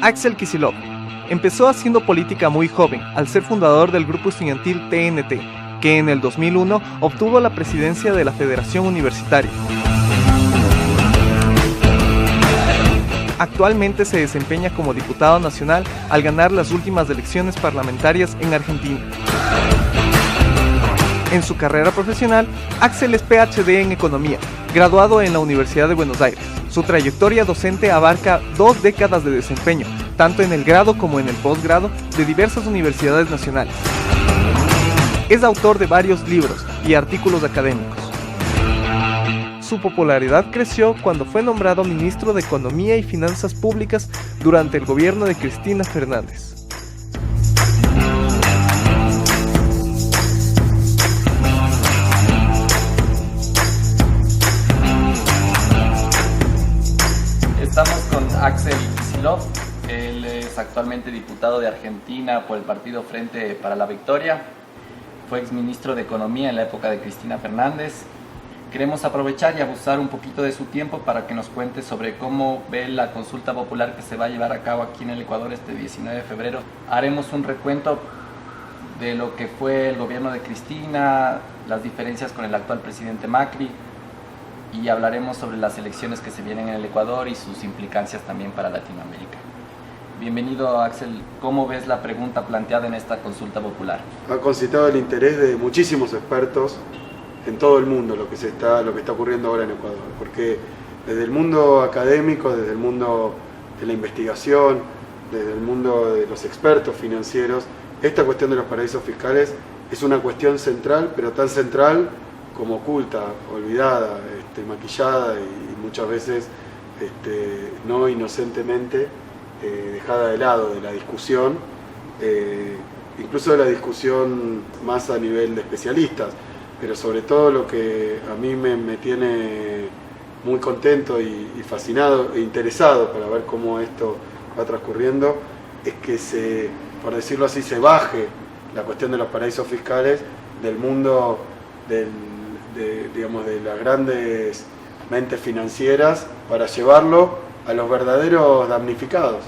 Axel Kicillof empezó haciendo política muy joven, al ser fundador del grupo estudiantil TNT, que en el 2001 obtuvo la presidencia de la Federación Universitaria. Actualmente se desempeña como diputado nacional al ganar las últimas elecciones parlamentarias en Argentina. En su carrera profesional, Axel es PhD en Economía, graduado en la Universidad de Buenos Aires. Su trayectoria docente abarca 2 décadas de desempeño, tanto en el grado como en el posgrado, de diversas universidades nacionales. Es autor de varios libros y artículos académicos. Su popularidad creció cuando fue nombrado ministro de Economía y Finanzas Públicas durante el gobierno de Cristina Fernández. Estamos con Axel Kicillof. Él es actualmente diputado de Argentina por el partido Frente para la Victoria. Fue exministro de Economía en la época de Cristina Fernández. Queremos aprovechar y abusar un poquito de su tiempo para que nos cuente sobre cómo ve la consulta popular que se va a llevar a cabo aquí en el Ecuador este 19 de febrero. Haremos un recuento de lo que fue el gobierno de Cristina, las diferencias con el actual presidente Macri, y hablaremos sobre las elecciones que se vienen en el Ecuador y sus implicancias también para Latinoamérica. Bienvenido, Axel. ¿Cómo ves la pregunta planteada en esta consulta popular? Ha concitado el interés de muchísimos expertos en todo el mundo lo que está ocurriendo ahora en Ecuador, porque desde el mundo académico, desde el mundo de la investigación, desde el mundo de los expertos financieros, esta cuestión de los paraísos fiscales es una cuestión central, pero tan central como oculta, olvidada, maquillada y muchas veces no inocentemente dejada de lado de la discusión, incluso de la discusión más a nivel de especialistas. Pero sobre todo lo que a mí me tiene muy contento y fascinado e interesado para ver cómo esto va transcurriendo es que por decirlo así, se baje la cuestión de los paraísos fiscales del mundo de las grandes mentes financieras para llevarlo a los verdaderos damnificados,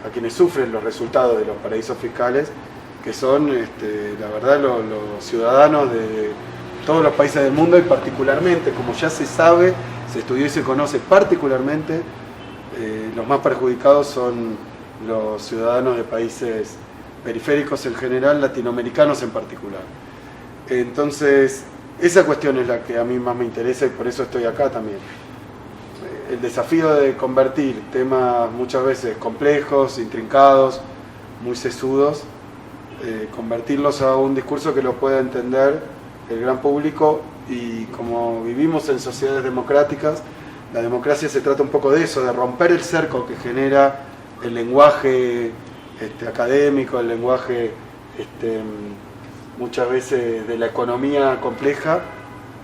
a quienes sufren los resultados de los paraísos fiscales, que son la verdad los ciudadanos de todos los países del mundo, y particularmente, como ya se sabe, se estudió y se conoce particularmente, los más perjudicados son los ciudadanos de países periféricos en general, latinoamericanos en particular. Entonces, esa cuestión es la que a mí más me interesa y por eso estoy acá también. El desafío de convertir temas muchas veces complejos, intrincados, muy sesudos, convertirlos a un discurso que lo pueda entender el gran público, y como vivimos en sociedades democráticas, la democracia se trata un poco de eso, de romper el cerco que genera el lenguaje académico, el lenguaje muchas veces de la economía compleja,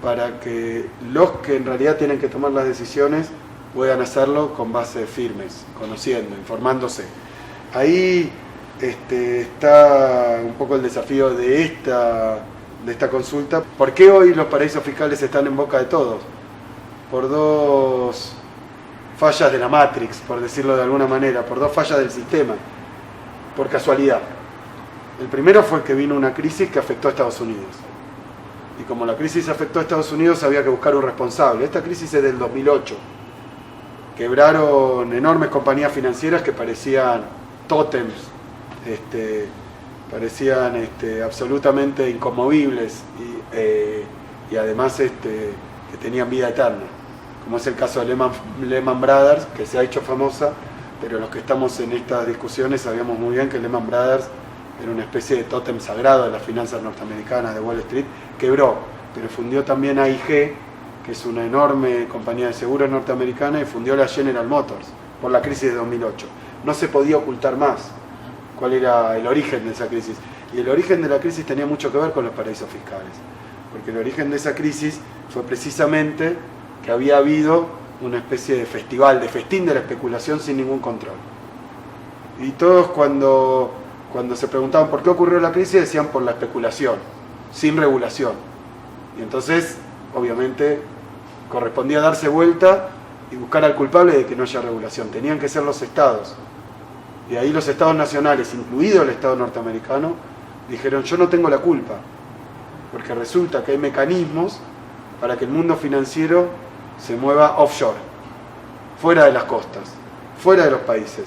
para que los que en realidad tienen que tomar las decisiones puedan hacerlo con bases firmes, conociendo, informándose. Ahí está un poco el desafío de esta consulta. ¿Por qué hoy los paraísos fiscales están en boca de todos? Por 2 fallas de la Matrix, por decirlo de alguna manera, por 2 fallas del sistema, por casualidad. El primero fue que vino una crisis que afectó a Estados Unidos. Y como la crisis afectó a Estados Unidos, había que buscar un responsable. Esta crisis es del 2008. Quebraron enormes compañías financieras que parecían tótems, parecían absolutamente inconmovibles y además que tenían vida eterna, como es el caso de Lehman Brothers, que se ha hecho famosa, pero los que estamos en estas discusiones sabíamos muy bien que Lehman Brothers era una especie de tótem sagrado de las finanzas norteamericanas, de Wall Street. Quebró, pero fundió también AIG, que es una enorme compañía de seguros norteamericana, y fundió la General Motors por la crisis de 2008. No se podía ocultar más cuál era el origen de esa crisis. Y el origen de la crisis tenía mucho que ver con los paraísos fiscales, porque el origen de esa crisis fue precisamente que había habido una especie de festival, de festín de la especulación sin ningún control. Y todos cuando se preguntaban por qué ocurrió la crisis, decían por la especulación, sin regulación. Y entonces, obviamente, correspondía darse vuelta y buscar al culpable de que no haya regulación. Tenían que ser los estados. Y ahí los estados nacionales, incluido el estado norteamericano, dijeron: yo no tengo la culpa, porque resulta que hay mecanismos para que el mundo financiero se mueva offshore, fuera de las costas, fuera de los países,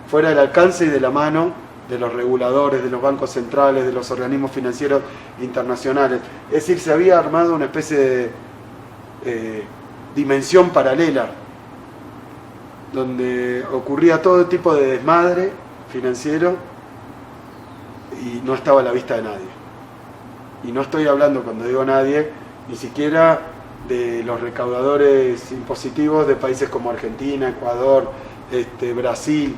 fuera del alcance y de la mano de los reguladores, de los bancos centrales, de los organismos financieros internacionales. Es decir, se había armado una especie de dimensión paralela, donde ocurría todo tipo de desmadre financiero y no estaba a la vista de nadie. Y no estoy hablando, cuando digo nadie, ni siquiera de los recaudadores impositivos de países como Argentina, Ecuador, Brasil,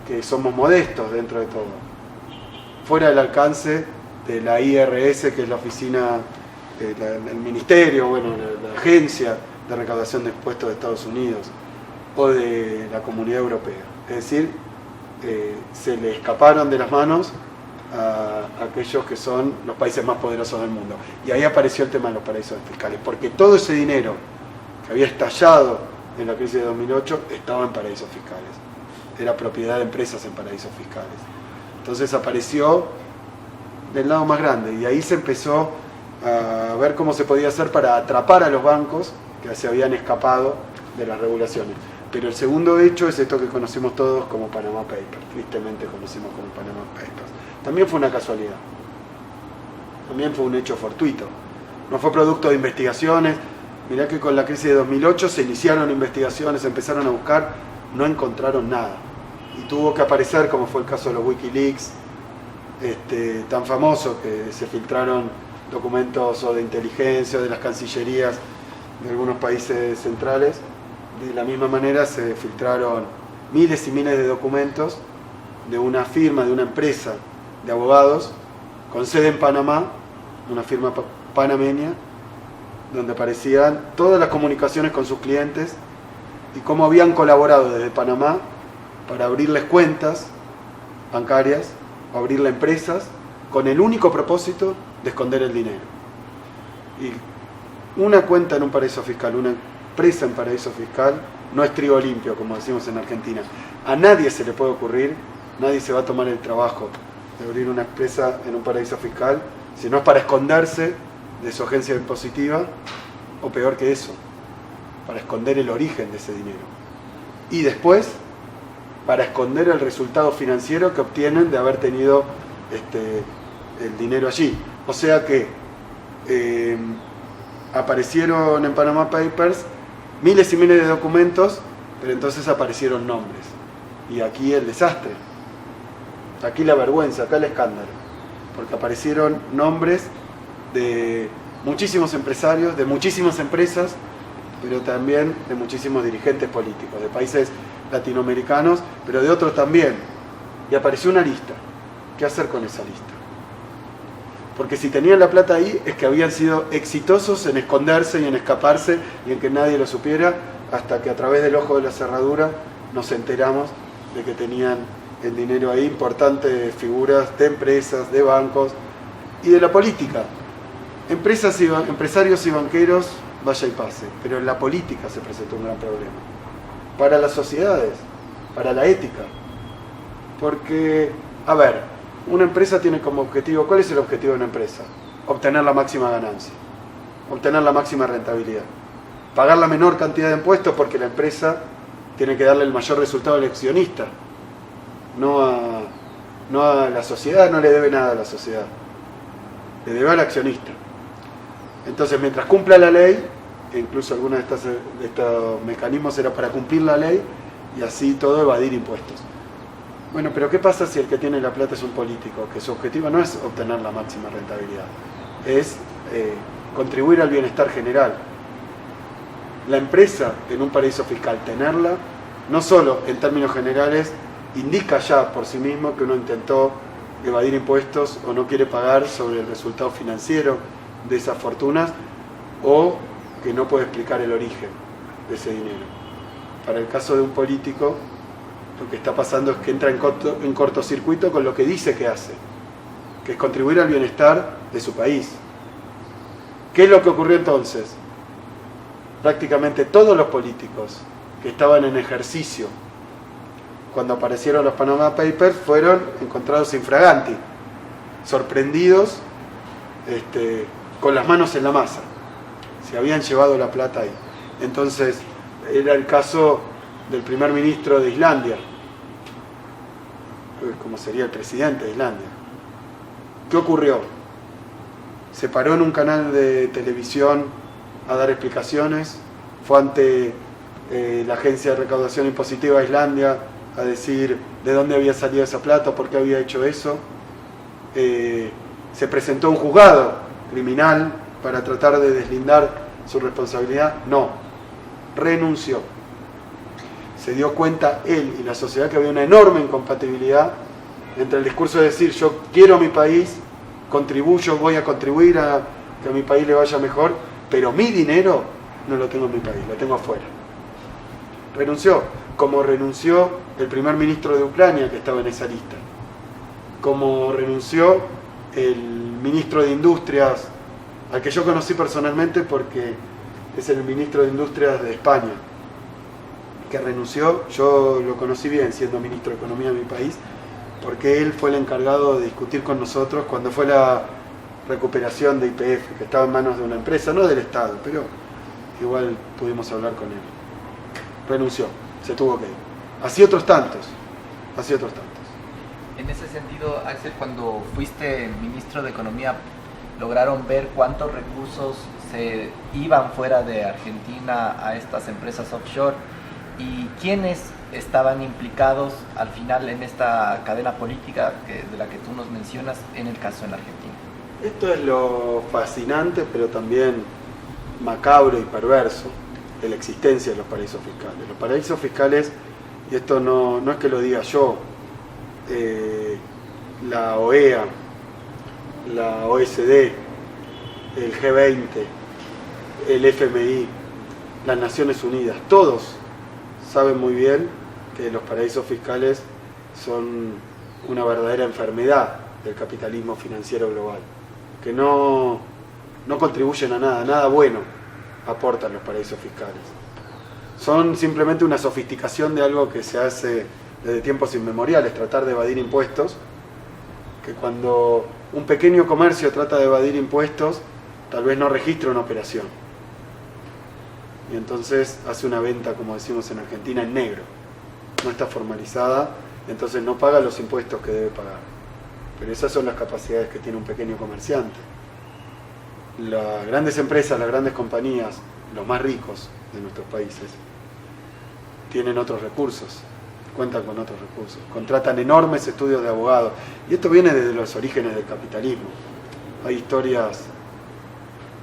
que somos modestos dentro de todo. Fuera del alcance de la IRS, que es la oficina, el ministerio, bueno, la agencia de recaudación de impuestos de Estados Unidos, o de la Comunidad Europea. Es decir, se le escaparon de las manos a aquellos que son los países más poderosos del mundo. Y ahí apareció el tema de los paraísos fiscales, porque todo ese dinero que había estallado en la crisis de 2008 estaba en paraísos fiscales. Era propiedad de empresas en paraísos fiscales. Entonces apareció del lado más grande, y ahí se empezó a ver cómo se podía hacer para atrapar a los bancos que se habían escapado de las regulaciones. Pero el segundo hecho es esto que conocemos todos como Panama Papers, tristemente conocemos como Panama Papers. También fue una casualidad, también fue un hecho fortuito, no fue producto de investigaciones. Mirá que con la crisis de 2008 se iniciaron investigaciones, empezaron a buscar, no encontraron nada. Y tuvo que aparecer, como fue el caso de los Wikileaks, tan famoso, que se filtraron documentos o de inteligencia o de las cancillerías de algunos países centrales. De la misma manera se filtraron miles y miles de documentos de una firma, de una empresa de abogados con sede en Panamá, una firma panameña, donde aparecían todas las comunicaciones con sus clientes y cómo habían colaborado desde Panamá para abrirles cuentas bancarias o abrirle empresas con el único propósito de esconder el dinero. Y una cuenta en un paraíso fiscal, una empresa en paraíso fiscal, no es trigo limpio, como decimos en Argentina. A nadie se le puede ocurrir, nadie se va a tomar el trabajo de abrir una empresa en un paraíso fiscal, si no es para esconderse de su agencia impositiva, o peor que eso, para esconder el origen de ese dinero. Y después, para esconder el resultado financiero que obtienen de haber tenido el dinero allí. O sea que aparecieron en Panama Papers miles y miles de documentos, pero entonces aparecieron nombres. Y aquí el desastre, aquí la vergüenza, acá el escándalo, porque aparecieron nombres de muchísimos empresarios, de muchísimas empresas, pero también de muchísimos dirigentes políticos, de países latinoamericanos, pero de otros también. Y apareció una lista. ¿Qué hacer con esa lista? Porque si tenían la plata ahí, es que habían sido exitosos en esconderse y en escaparse y en que nadie lo supiera, hasta que a través del ojo de la cerradura nos enteramos de que tenían el dinero ahí, importantes figuras de empresas, de bancos y de la política. Empresarios y banqueros, vaya y pase, pero en la política se presentó un gran problema. Para las sociedades, para la ética. Porque, a ver, una empresa tiene como objetivo, ¿cuál es el objetivo de una empresa? Obtener la máxima ganancia, obtener la máxima rentabilidad, pagar la menor cantidad de impuestos, porque la empresa tiene que darle el mayor resultado al accionista, no a la sociedad, no le debe nada a la sociedad, le debe al accionista. Entonces, mientras cumpla la ley, e incluso algunos de estos mecanismos era para cumplir la ley y así todo evadir impuestos. Bueno, pero ¿qué pasa si el que tiene la plata es un político? Que su objetivo no es obtener la máxima rentabilidad, es contribuir al bienestar general. La empresa en un paraíso fiscal, tenerla, no solo en términos generales, indica ya por sí mismo que uno intentó evadir impuestos o no quiere pagar sobre el resultado financiero de esas fortunas, o que no puede explicar el origen de ese dinero. Para el caso de un político, lo que está pasando es que entra en cortocircuito con lo que dice que hace, que es contribuir al bienestar de su país. ¿Qué es lo que ocurrió entonces? Prácticamente todos los políticos que estaban en ejercicio cuando aparecieron los Panama Papers fueron encontrados infraganti, sorprendidos con las manos en la masa. Se habían llevado la plata ahí. Entonces, era el caso del primer ministro de Islandia, como sería el presidente de Islandia. ¿Qué ocurrió? Se paró en un canal de televisión a dar explicaciones, fue ante la Agencia de Recaudación Impositiva de Islandia a decir de dónde había salido esa plata, por qué había hecho eso. Se presentó a un juzgado criminal para tratar de deslindar su responsabilidad. No, renunció. Se dio cuenta él y la sociedad que había una enorme incompatibilidad entre el discurso de decir yo quiero mi país, contribuyo, voy a contribuir a que a mi país le vaya mejor, pero mi dinero no lo tengo en mi país, lo tengo afuera. Renunció, como renunció el primer ministro de Ucrania que estaba en esa lista, como renunció el ministro de Industrias, al que yo conocí personalmente porque es el ministro de Industrias de España, que renunció. Yo lo conocí bien siendo ministro de Economía de mi país, porque él fue el encargado de discutir con nosotros cuando fue la recuperación de YPF, que estaba en manos de una empresa, no del Estado, pero igual pudimos hablar con él. Renunció, se tuvo que ir. Así otros tantos. En ese sentido, Axel, cuando fuiste ministro de Economía, ¿lograron ver cuántos recursos se iban fuera de Argentina a estas empresas offshore? ¿Y quiénes estaban implicados al final en esta cadena política de la que tú nos mencionas en el caso en Argentina? Esto es lo fascinante, pero también macabro y perverso de la existencia de los paraísos fiscales. Los paraísos fiscales, y esto no es que lo diga yo, la OEA, la OECD, el G20, el FMI, las Naciones Unidas, todos saben muy bien que los paraísos fiscales son una verdadera enfermedad del capitalismo financiero global, que no contribuyen a nada bueno aportan los paraísos fiscales. Son simplemente una sofisticación de algo que se hace desde tiempos inmemoriales, tratar de evadir impuestos, que cuando un pequeño comercio trata de evadir impuestos, tal vez no registra una operación. Y entonces hace una venta, como decimos en Argentina, en negro. No está formalizada, entonces no paga los impuestos que debe pagar. Pero esas son las capacidades que tiene un pequeño comerciante. Las grandes empresas, las grandes compañías, los más ricos de nuestros países, tienen otros recursos, cuentan con otros recursos, contratan enormes estudios de abogados. Y esto viene desde los orígenes del capitalismo. Hay historias.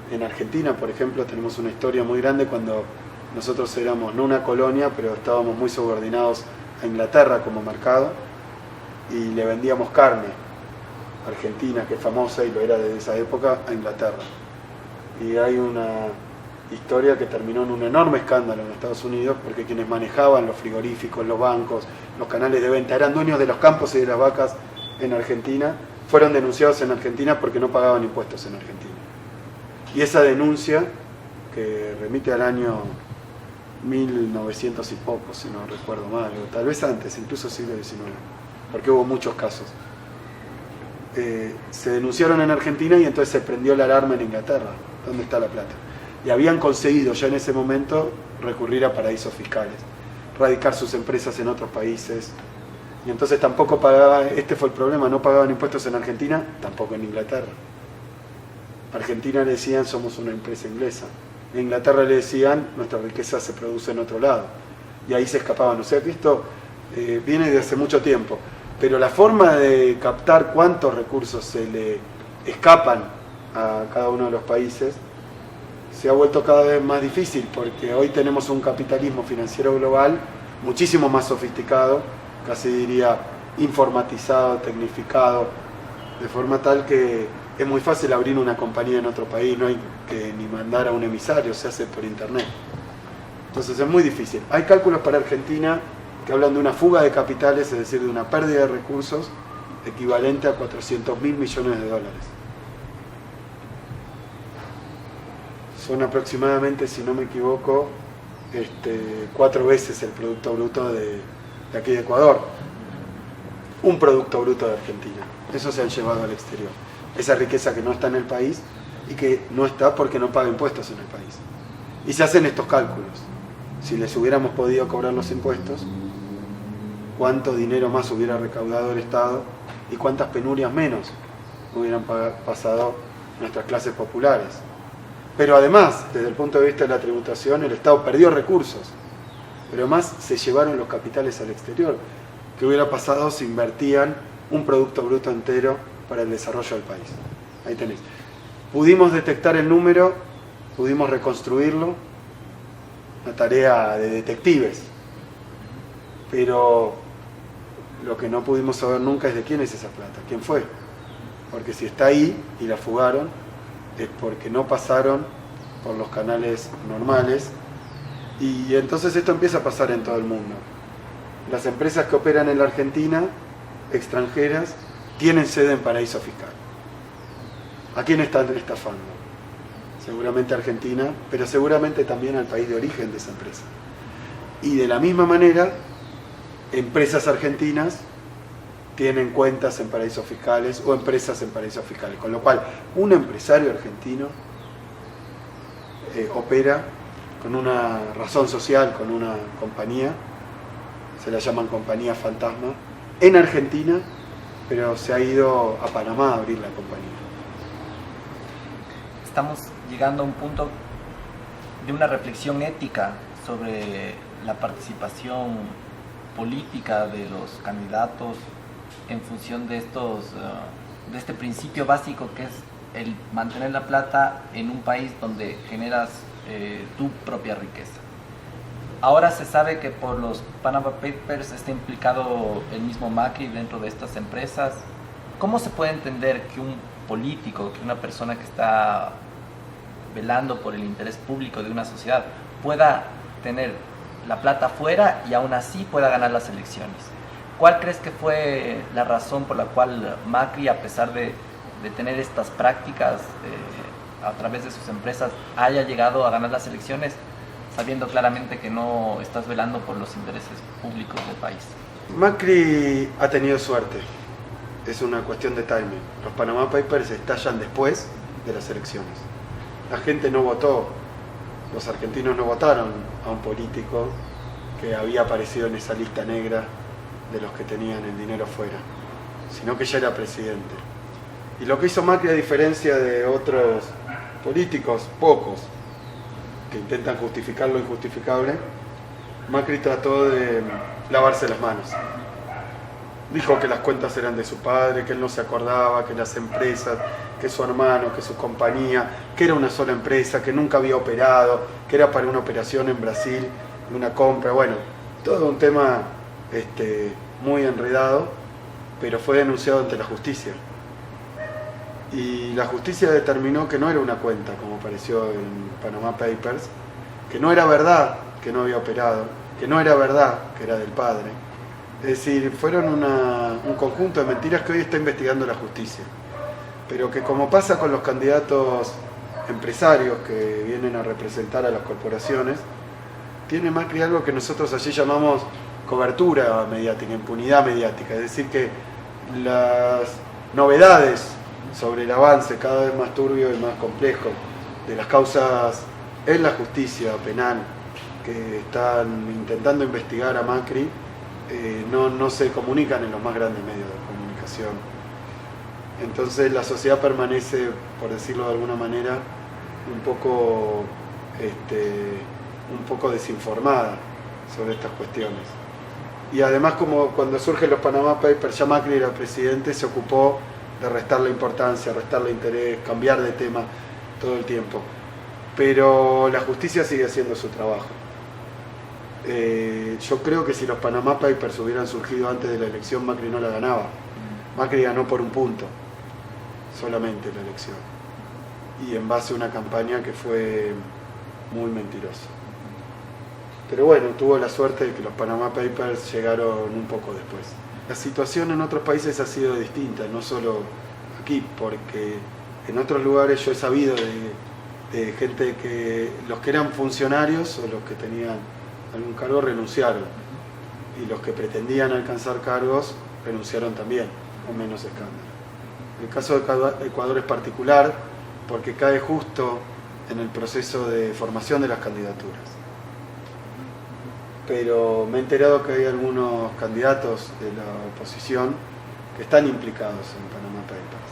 En Argentina, por ejemplo, tenemos una historia muy grande cuando nosotros éramos no una colonia, pero estábamos muy subordinados a Inglaterra como mercado y le vendíamos carne argentina, que es famosa y lo era desde esa época, a Inglaterra. Y hay una historia que terminó en un enorme escándalo en Estados Unidos porque quienes manejaban los frigoríficos, los bancos, los canales de venta, eran dueños de los campos y de las vacas en Argentina, fueron denunciados en Argentina porque no pagaban impuestos en Argentina. Y esa denuncia, que remite al año 1900 y poco, si no recuerdo mal, o tal vez antes, incluso siglo XIX, porque hubo muchos casos, se denunciaron en Argentina y entonces se prendió la alarma en Inglaterra. ¿Dónde está la plata? Y habían conseguido ya en ese momento recurrir a paraísos fiscales, radicar sus empresas en otros países, y entonces tampoco pagaban, este fue el problema, no pagaban impuestos en Argentina, tampoco en Inglaterra. A Argentina le decían somos una empresa inglesa, en Inglaterra le decían nuestra riqueza se produce en otro lado, y ahí se escapaban. O sea que esto viene de hace mucho tiempo, pero la forma de captar cuántos recursos se le escapan a cada uno de los países se ha vuelto cada vez más difícil, porque hoy tenemos un capitalismo financiero global muchísimo más sofisticado, casi diría informatizado, tecnificado, de forma tal que es muy fácil abrir una compañía en otro país, no hay que ni mandar a un emisario, se hace por internet. Entonces es muy difícil. Hay cálculos para Argentina que hablan de una fuga de capitales, es decir, de una pérdida de recursos equivalente a 400.000 millones de dólares. Son aproximadamente, si no me equivoco, 4 veces el Producto Bruto de aquí de Ecuador. Un Producto Bruto de Argentina. Eso se han llevado al exterior. Esa riqueza que no está en el país y que no está porque no paga impuestos en el país. Y se hacen estos cálculos. Si les hubiéramos podido cobrar los impuestos, cuánto dinero más hubiera recaudado el Estado y cuántas penurias menos hubieran pasado nuestras clases populares. Pero además, desde el punto de vista de la tributación, el Estado perdió recursos, pero además se llevaron los capitales al exterior. ¿Qué hubiera pasado si invertían un Producto Bruto entero para el desarrollo del país? Ahí tenés. Pudimos detectar el número, pudimos reconstruirlo, una tarea de detectives, pero lo que no pudimos saber nunca es de quién es esa plata, quién fue. Porque si está ahí y la fugaron, es porque no pasaron por los canales normales, y entonces esto empieza a pasar en todo el mundo. Las empresas que operan en la Argentina, extranjeras, tienen sede en paraíso fiscal. ¿A quién están estafando? Seguramente a Argentina, pero seguramente también al país de origen de esa empresa. Y de la misma manera, empresas argentinas tienen cuentas en paraísos fiscales o empresas en paraísos fiscales. Con lo cual, un empresario argentino opera con una razón social, con una compañía, se la llaman compañía fantasma, en Argentina, pero se ha ido a Panamá a abrir la compañía. Estamos llegando a un punto de una reflexión ética sobre la participación política de los candidatos en función de de este principio básico que es el mantener la plata en un país donde generas tu propia riqueza. Ahora se sabe que por los Panama Papers está implicado el mismo Macri dentro de estas empresas. ¿Cómo se puede entender que un político, que una persona que está velando por el interés público de una sociedad pueda tener la plata fuera y aún así pueda ganar las elecciones? ¿Cuál crees que fue la razón por la cual Macri, a pesar de tener estas prácticas a través de sus empresas, haya llegado a ganar las elecciones, sabiendo claramente que no estás velando por los intereses públicos del país? Macri ha tenido suerte, es una cuestión de timing. Los Panama Papers estallan después de las elecciones. La gente no votó, los argentinos no votaron a un político que había aparecido en esa lista negra de los que tenían el dinero fuera, sino que ya era presidente. Y lo que hizo Macri, a diferencia de otros políticos, pocos, que intentan justificar lo injustificable, Macri trató de lavarse las manos. Dijo que las cuentas eran de su padre, que él no se acordaba, que las empresas, que su hermano, que su compañía, que era una sola empresa, que nunca había operado, que era para una operación en Brasil, una compra, bueno, todo un tema muy enredado, pero fue denunciado ante la justicia. Y la justicia determinó que no era una cuenta, como apareció en Panama Papers, que no era verdad que no había operado, que no era verdad que era del padre. Es decir, fueron un conjunto de mentiras que hoy está investigando la justicia. Pero que, como pasa con los candidatos empresarios que vienen a representar a las corporaciones, tiene Macri algo que nosotros allí llamamos cobertura mediática, impunidad mediática. Es decir, que las novedades sobre el avance cada vez más turbio y más complejo de las causas en la justicia penal que están intentando investigar a Macri no se comunican en los más grandes medios de comunicación. Entonces la sociedad permanece, por decirlo de alguna manera, un poco desinformada sobre estas cuestiones. Y además, como cuando surgen los Panama Papers, ya Macri era presidente, se ocupó de restarle importancia, restarle interés, cambiar de tema todo el tiempo. Pero la justicia sigue haciendo su trabajo. Yo creo que si los Panama Papers hubieran surgido antes de la elección, Macri no la ganaba. Macri ganó por un punto, solamente la elección. Y en base a una campaña que fue muy mentirosa. Pero bueno, tuvo la suerte de que los Panama Papers llegaron un poco después. La situación en otros países ha sido distinta, no solo aquí, porque en otros lugares yo he sabido de gente que los que eran funcionarios o los que tenían algún cargo renunciaron, y los que pretendían alcanzar cargos renunciaron también, con menos escándalo. El caso de Ecuador es particular porque cae justo en el proceso de formación de las candidaturas. Pero me he enterado que hay algunos candidatos de la oposición que están implicados en Panama Papers.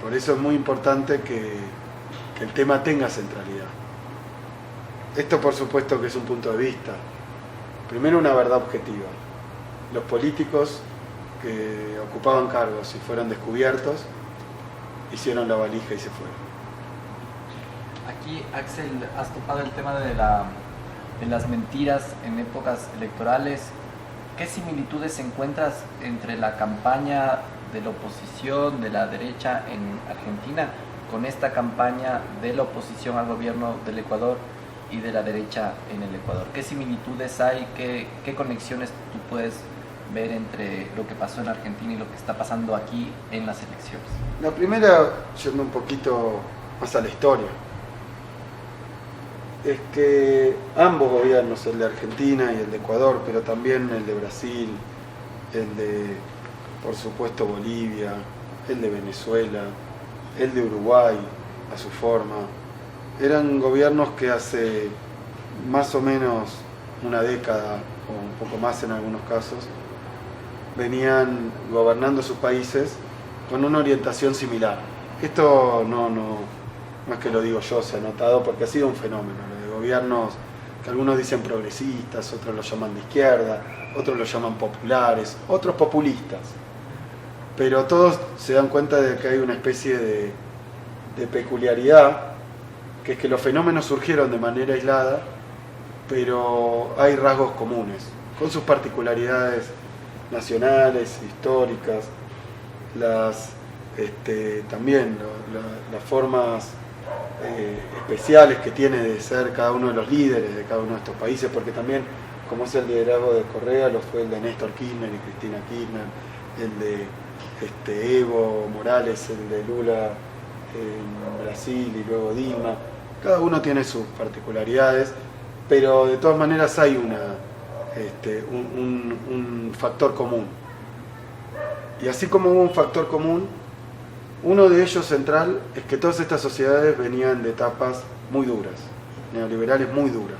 Por eso es muy importante que el tema tenga centralidad. Esto por supuesto que es un punto de vista. Primero, una verdad objetiva. Los políticos que ocupaban cargos y fueron descubiertos hicieron la valija y se fueron. Aquí, Axel, has topado el tema de las mentiras en épocas electorales. ¿Qué similitudes encuentras entre la campaña de la oposición, de la derecha en Argentina, con esta campaña de la oposición al gobierno del Ecuador y de la derecha en el Ecuador? ¿Qué similitudes hay? ¿Qué conexiones tú puedes ver entre lo que pasó en Argentina y lo que está pasando aquí en las elecciones? La primera, yendo un poquito más a la historia, es que ambos gobiernos, el de Argentina y el de Ecuador, pero también el de Brasil, el de, por supuesto, Bolivia, el de Venezuela, el de Uruguay, a su forma, eran gobiernos que hace más o menos una década, o un poco más en algunos casos, venían gobernando sus países con una orientación similar. Esto no es que lo digo yo, se ha notado porque ha sido un fenómeno, lo de gobiernos que algunos dicen progresistas, otros lo llaman de izquierda, otros lo llaman populares, otros populistas. Pero todos se dan cuenta de que hay una especie de peculiaridad, que es que los fenómenos surgieron de manera aislada, pero hay rasgos comunes, con sus particularidades nacionales, históricas, también las formas especiales que tiene de ser cada uno de los líderes de cada uno de estos países, porque también, como es el liderazgo de Correa, lo fue el de Néstor Kirchner y Cristina Kirchner, el de Evo Morales, el de Lula en Brasil y luego Dilma. Cada uno tiene sus particularidades, pero de todas maneras hay un factor común. Y así como hubo un factor común, uno de ellos central es que todas estas sociedades venían de etapas muy duras, neoliberales muy duras.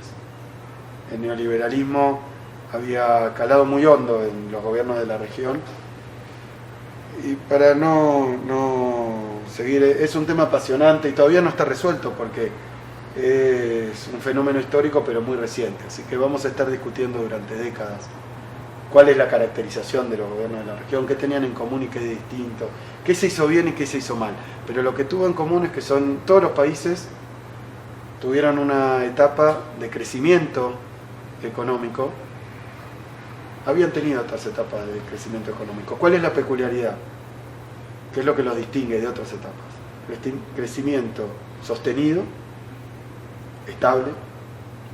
El neoliberalismo había calado muy hondo en los gobiernos de la región, y para no seguir, es un tema apasionante y todavía no está resuelto porque es un fenómeno histórico pero muy reciente, así que vamos a estar discutiendo durante décadas cuál es la caracterización de los gobiernos de la región, qué tenían en común y qué es distinto, qué se hizo bien y qué se hizo mal. Pero lo que tuvo en común es que todos los países tuvieron una etapa de crecimiento económico, habían tenido otras etapas de crecimiento económico. ¿Cuál es la peculiaridad? ¿Qué es lo que los distingue de otras etapas? Crecimiento sostenido, estable,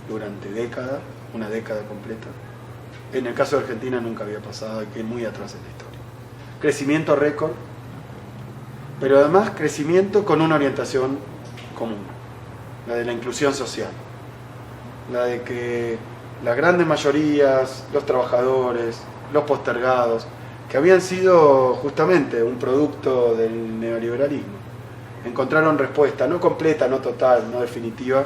durante décadas, una década completa. En el caso de Argentina nunca había pasado, hay que ir muy atrás en la historia. Crecimiento récord, pero además crecimiento con una orientación común, la de la inclusión social, la de que las grandes mayorías, los trabajadores, los postergados, que habían sido justamente un producto del neoliberalismo, encontraron respuesta, no completa, no total, no definitiva,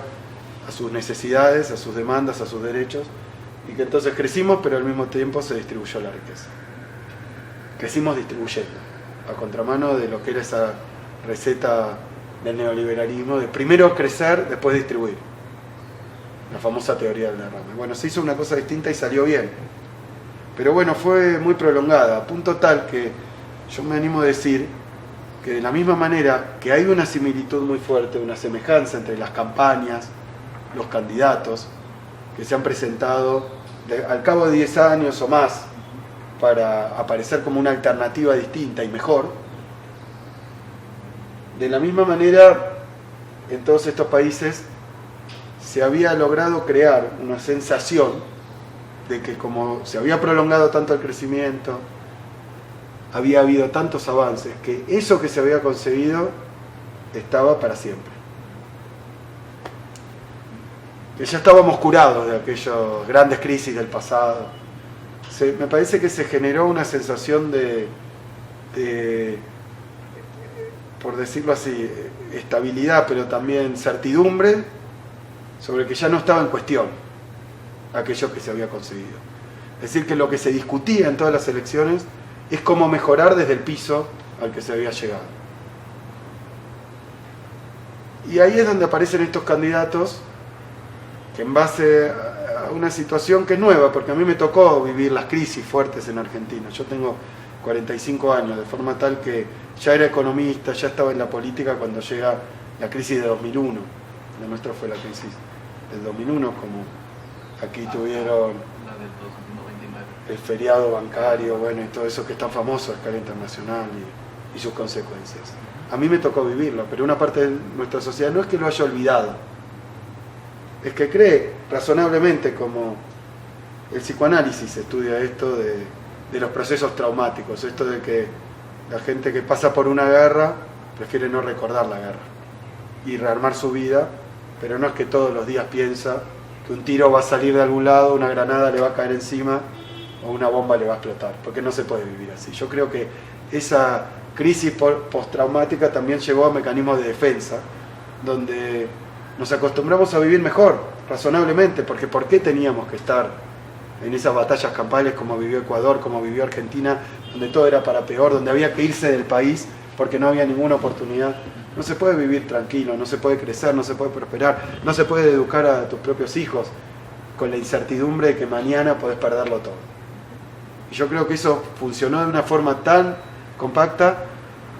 a sus necesidades, a sus demandas, a sus derechos, y que entonces crecimos, pero al mismo tiempo se distribuyó la riqueza. Crecimos distribuyendo, a contramano de lo que era esa receta del neoliberalismo, de primero crecer, después distribuir. La famosa teoría del derrame. Bueno, se hizo una cosa distinta y salió bien. Pero bueno, fue muy prolongada, a punto tal que yo me animo a decir que de la misma manera que hay una similitud muy fuerte, una semejanza entre las campañas, los candidatos que se han presentado al cabo de 10 años o más para aparecer como una alternativa distinta y mejor, de la misma manera en todos estos países se había logrado crear una sensación de que como se había prolongado tanto el crecimiento, había habido tantos avances, que eso que se había conseguido estaba para siempre. que ya estábamos curados de aquellas grandes crisis del pasado. Me parece que se generó una sensación de, por decirlo así, estabilidad, pero también certidumbre sobre que ya no estaba en cuestión aquello que se había conseguido. Es decir, que lo que se discutía en todas las elecciones es cómo mejorar desde el piso al que se había llegado. Y ahí es donde aparecen estos candidatos que, en base a una situación que es nueva, porque a mí me tocó vivir las crisis fuertes en Argentina. Yo tengo 45 años, de forma tal que ya era economista, ya estaba en la política cuando llega la crisis de 2001. La nuestra fue la crisis del 2001, como aquí tuvieron La del 2029. el feriado bancario, bueno, y todo eso que es tan famoso a escala internacional y sus consecuencias. A mí me tocó vivirlo, pero una parte de nuestra sociedad no es que lo haya olvidado, es que cree razonablemente, como el psicoanálisis estudia esto de los procesos traumáticos, esto de que la gente que pasa por una guerra prefiere no recordar la guerra y rearmar su vida, pero no es que todos los días piensa que un tiro va a salir de algún lado, una granada le va a caer encima o una bomba le va a explotar, porque no se puede vivir así. Yo creo que esa crisis postraumática también llevó a mecanismos de defensa, donde nos acostumbramos a vivir mejor, razonablemente, porque ¿por qué teníamos que estar en esas batallas campales como vivió Ecuador, como vivió Argentina, donde todo era para peor, donde había que irse del país porque no había ninguna oportunidad? No se puede vivir tranquilo, no se puede crecer, no se puede prosperar, no se puede educar a tus propios hijos con la incertidumbre de que mañana podés perderlo todo. Y yo creo que eso funcionó de una forma tan compacta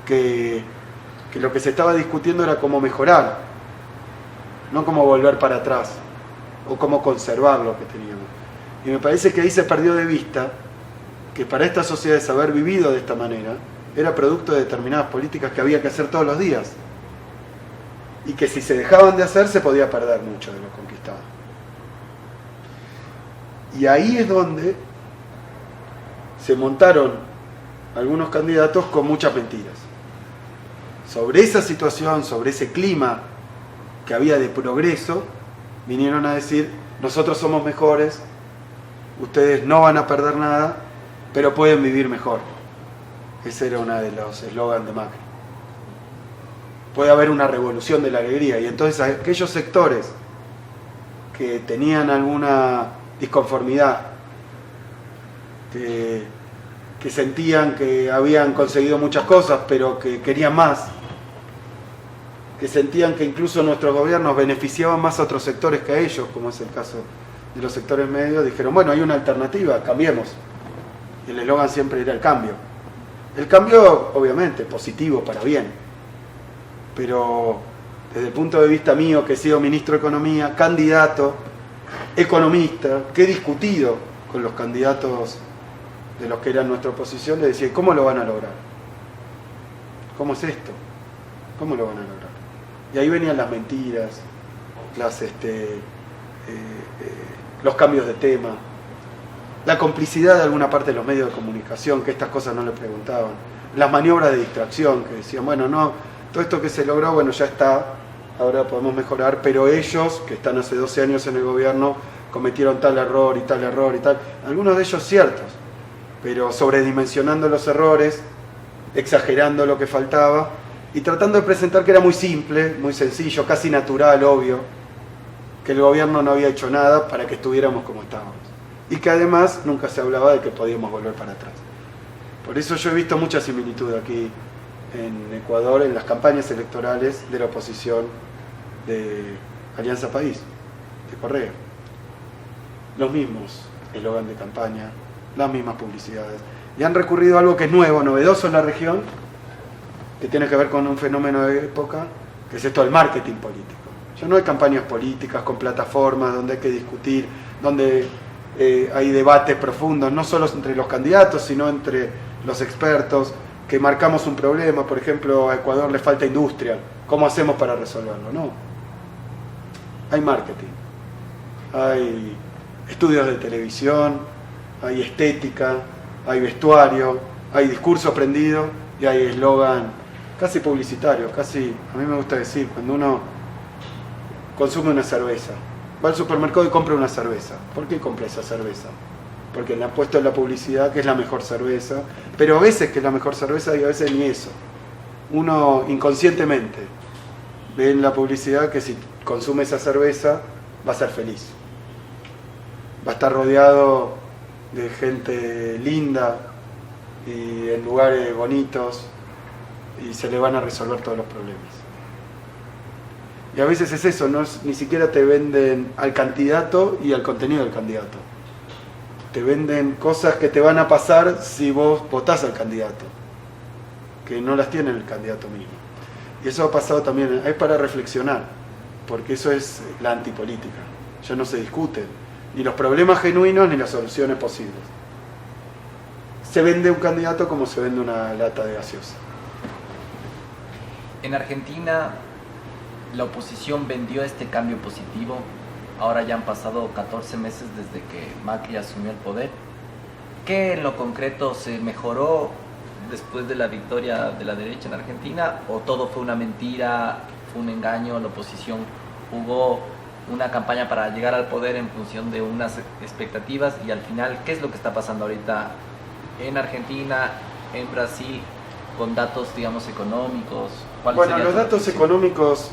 que lo que se estaba discutiendo era cómo mejorar, no cómo volver para atrás o cómo conservar lo que teníamos. Y me parece que ahí se perdió de vista que para estas sociedades haber vivido de esta manera era producto de determinadas políticas que había que hacer todos los días y que si se dejaban de hacer se podía perder mucho de lo conquistado. Y ahí es donde se montaron algunos candidatos con muchas mentiras. Sobre esa situación, sobre ese clima que había de progreso, vinieron a decir: nosotros somos mejores, ustedes no van a perder nada, pero pueden vivir mejor. Ese era uno de los eslogans de Macri. Puede haber una revolución de la alegría. Y entonces aquellos sectores que tenían alguna disconformidad, que sentían que habían conseguido muchas cosas, pero que querían más, que sentían que incluso nuestros gobiernos beneficiaban más a otros sectores que a ellos, como es el caso de los sectores medios, dijeron: bueno, hay una alternativa, cambiemos. Y el eslogan siempre era el cambio. El cambio, obviamente, positivo, para bien. Pero desde el punto de vista mío, que he sido ministro de Economía, candidato, economista, que he discutido con los candidatos de los que eran nuestra oposición, le decía: ¿cómo lo van a lograr? ¿Cómo es esto? ¿Cómo lo van a lograr? Y ahí venían las mentiras, los cambios de tema, la complicidad de alguna parte de los medios de comunicación, que estas cosas no le preguntaban, las maniobras de distracción, que decían: bueno, no, todo esto que se logró, bueno, ya está, ahora podemos mejorar, pero ellos, que están hace 12 años en el gobierno, cometieron tal error y tal error y tal, algunos de ellos ciertos, pero sobredimensionando los errores, exagerando lo que faltaba y tratando de presentar que era muy simple, muy sencillo, casi natural, obvio, que el gobierno no había hecho nada para que estuviéramos como estábamos. Y que además nunca se hablaba de que podíamos volver para atrás. Por eso yo he visto mucha similitud aquí en Ecuador en las campañas electorales de la oposición de Alianza País, de Correa. Los mismos eslogan de campaña, las mismas publicidades. Y han recurrido a algo que es nuevo, novedoso en la región, que tiene que ver con un fenómeno de época, que es esto del marketing político. Ya no hay campañas políticas con plataformas donde hay que discutir, donde hay debates profundos, no solo entre los candidatos, sino entre los expertos, que marcamos un problema. Por ejemplo, a Ecuador le falta industria, ¿cómo hacemos para resolverlo? No. Hay marketing, hay estudios de televisión, hay estética, hay vestuario, hay discurso aprendido y hay eslogan casi publicitario, casi, a mí me gusta decir, cuando uno consume una cerveza va al supermercado y compra una cerveza. ¿Por qué compra esa cerveza? Porque le han puesto en la publicidad que es la mejor cerveza, pero a veces que es la mejor cerveza y a veces ni eso. Uno inconscientemente ve en la publicidad que si consume esa cerveza va a ser feliz. Va a estar rodeado de gente linda y en lugares bonitos y se le van a resolver todos los problemas. Y a veces es eso, ni siquiera te venden al candidato y al contenido del candidato. Te venden cosas que te van a pasar si vos votás al candidato, que no las tiene el candidato mismo. Y eso ha pasado también, es para reflexionar, porque eso es la antipolítica. Ya no se discuten ni los problemas genuinos ni las soluciones posibles. Se vende un candidato como se vende una lata de gaseosa. En Argentina, la oposición vendió este cambio positivo. Ahora ya han pasado 14 meses desde que Macri asumió el poder. ¿Qué en lo concreto se mejoró después de la victoria de la derecha en Argentina? ¿O todo fue una mentira, fue un engaño? La oposición jugó una campaña para llegar al poder en función de unas expectativas y al final, ¿qué es lo que está pasando ahorita en Argentina, en Brasil, con datos, digamos, económicos? Bueno, los datos económicos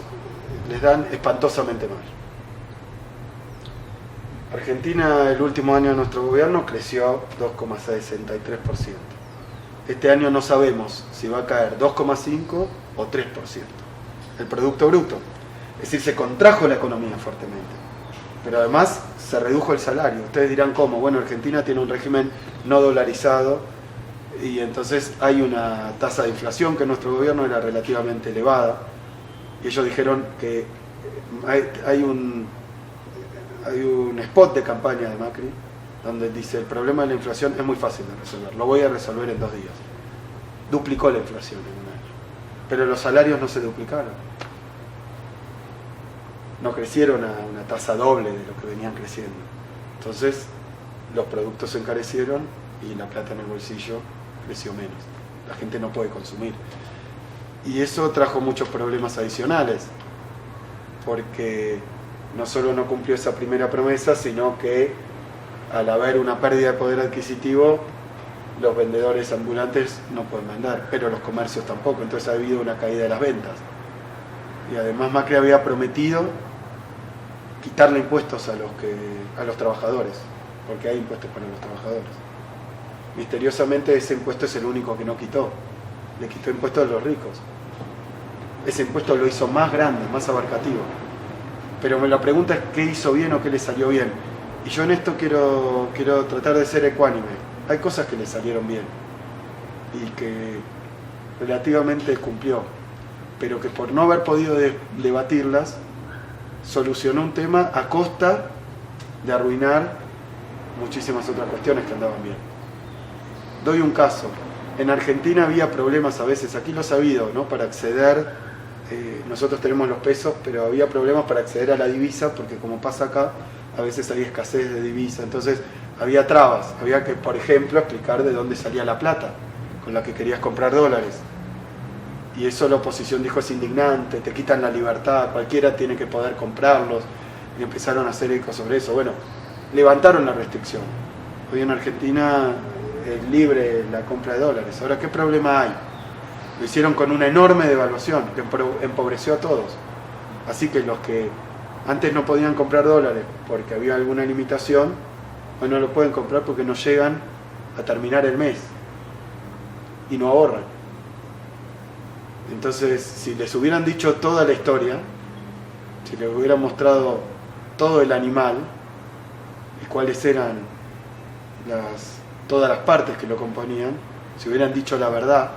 les dan espantosamente mal. Argentina, el último año de nuestro gobierno, creció 2,63%. Este año no sabemos si va a caer 2,5 o 3%. El Producto Bruto. Es decir, se contrajo la economía fuertemente. Pero además se redujo el salario. Ustedes dirán, ¿cómo? Bueno, Argentina tiene un régimen no dolarizado y entonces hay una tasa de inflación que en nuestro gobierno era relativamente elevada. Y ellos dijeron que hay un spot de campaña de Macri donde dice el problema de la inflación es muy fácil de resolver, lo voy a resolver en 2 días. Duplicó la inflación en un año, pero los salarios no se duplicaron, no crecieron a una tasa doble de lo que venían creciendo. Entonces los productos se encarecieron y la plata en el bolsillo creció menos, la gente no puede consumir. Y eso trajo muchos problemas adicionales, porque no solo no cumplió esa primera promesa, sino que al haber una pérdida de poder adquisitivo, los vendedores ambulantes no pueden vender, pero los comercios tampoco, entonces ha habido una caída de las ventas. Y además Macri había prometido quitarle impuestos a los trabajadores, porque hay impuestos para los trabajadores. Misteriosamente ese impuesto es el único que no quitó. Le quitó impuestos a los ricos. Ese impuesto lo hizo más grande, más abarcativo. Pero la pregunta es qué hizo bien o qué le salió bien. Y yo en esto quiero tratar de ser ecuánime. Hay cosas que le salieron bien y que relativamente cumplió, pero que por no haber podido debatirlas, solucionó un tema a costa de arruinar muchísimas otras cuestiones que andaban bien. Doy un caso. En Argentina había problemas a veces, aquí lo he sabido, ¿no? Para acceder, nosotros tenemos los pesos, pero había problemas para acceder a la divisa, porque como pasa acá, a veces había escasez de divisa, entonces había trabas, había que, por ejemplo, explicar de dónde salía la plata con la que querías comprar dólares. Y eso la oposición dijo es indignante, te quitan la libertad, cualquiera tiene que poder comprarlos, y empezaron a hacer eco sobre eso. Bueno, levantaron la restricción. Hoy en Argentina es libre la compra de dólares. Ahora, ¿qué problema hay? Lo hicieron con una enorme devaluación que empobreció a todos. Así que los que antes no podían comprar dólares porque había alguna limitación, hoy no lo pueden comprar porque no llegan a terminar el mes y no ahorran. Entonces, si les hubieran dicho toda la historia, si les hubieran mostrado todo el animal y cuáles eran todas las partes que lo componían, si hubieran dicho la verdad,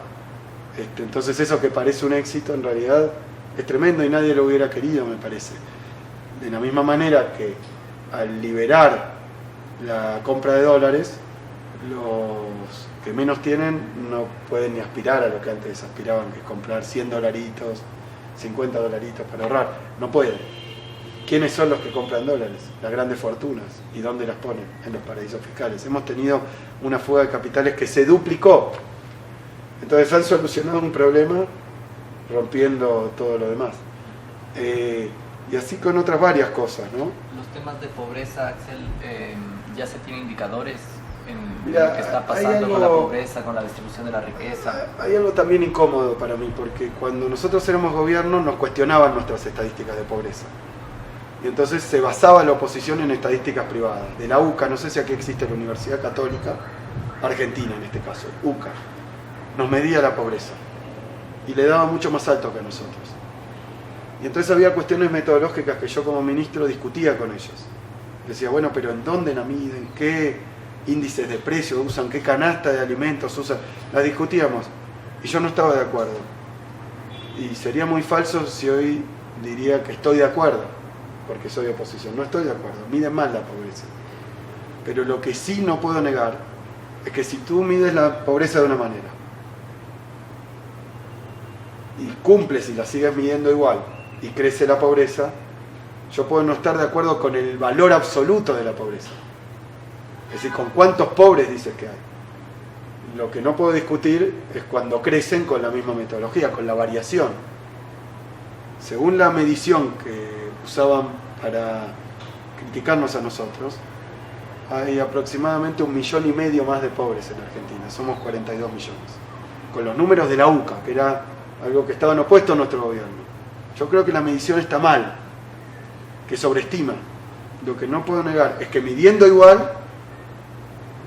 entonces eso que parece un éxito en realidad es tremendo y nadie lo hubiera querido, me parece. De la misma manera que al liberar la compra de dólares, los que menos tienen no pueden ni aspirar a lo que antes aspiraban, que es comprar 100 dolaritos, 50 dolaritos para ahorrar. No pueden. ¿Quiénes son los que compran dólares? Las grandes fortunas. ¿Y dónde las ponen? En los paraísos fiscales. Hemos tenido una fuga de capitales que se duplicó. Entonces han solucionado un problema rompiendo todo lo demás. Y así con otras varias cosas, ¿no? Los temas de pobreza, Axel, ya se tienen indicadores en Mira, lo que está hay pasando algo- con la pobreza, con la distribución de la riqueza. Hay algo también incómodo para mí, porque cuando nosotros éramos gobierno nos cuestionaban nuestras estadísticas de pobreza. Y entonces se basaba la oposición en estadísticas privadas. De la UCA, no sé si aquí existe la Universidad Católica, Argentina en este caso, UCA, nos medía la pobreza y le daba mucho más alto que a nosotros. Y entonces había cuestiones metodológicas que yo como ministro discutía con ellos. Decía, bueno, pero ¿en dónde la miden? ¿Qué índices de precio usan? ¿Qué canasta de alimentos usan? Las discutíamos y yo no estaba de acuerdo. Y sería muy falso si hoy diría que estoy de acuerdo, porque soy oposición. No estoy de acuerdo, miden mal la pobreza. Pero lo que sí no puedo negar es que si tú mides la pobreza de una manera y cumples y la sigues midiendo igual y crece la pobreza, yo puedo no estar de acuerdo con el valor absoluto de la pobreza. Es decir, con cuántos pobres dices que hay. Lo que no puedo discutir es cuando crecen con la misma metodología, con la variación. Según la medición que usaban para criticarnos a nosotros, hay aproximadamente 1,5 millones más de pobres en Argentina, somos 42 millones. Con los números de la UCA, que era algo que estaban opuestos a nuestro gobierno. Yo creo que la medición está mal, que sobreestima. Lo que no puedo negar es que midiendo igual,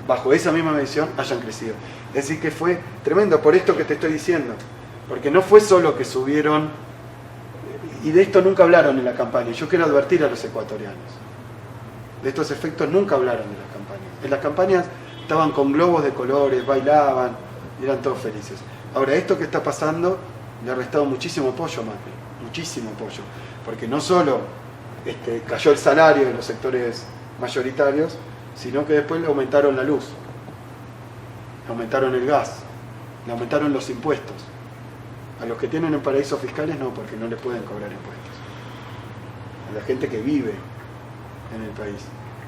bajo esa misma medición, hayan crecido. Es decir, que fue tremendo por esto que te estoy diciendo. Porque no fue solo que subieron, y de esto nunca hablaron en la campaña. Yo quiero advertir a los ecuatorianos. De estos efectos nunca hablaron en las campañas. En las campañas estaban con globos de colores, bailaban, y eran todos felices. Ahora, esto que está pasando le ha restado muchísimo apoyo a Macri, muchísimo apoyo. Porque no solo cayó el salario de los sectores mayoritarios, sino que después le aumentaron la luz, le aumentaron el gas, le aumentaron los impuestos. A los que tienen en paraísos fiscales no, porque no les pueden cobrar impuestos. A la gente que vive en el país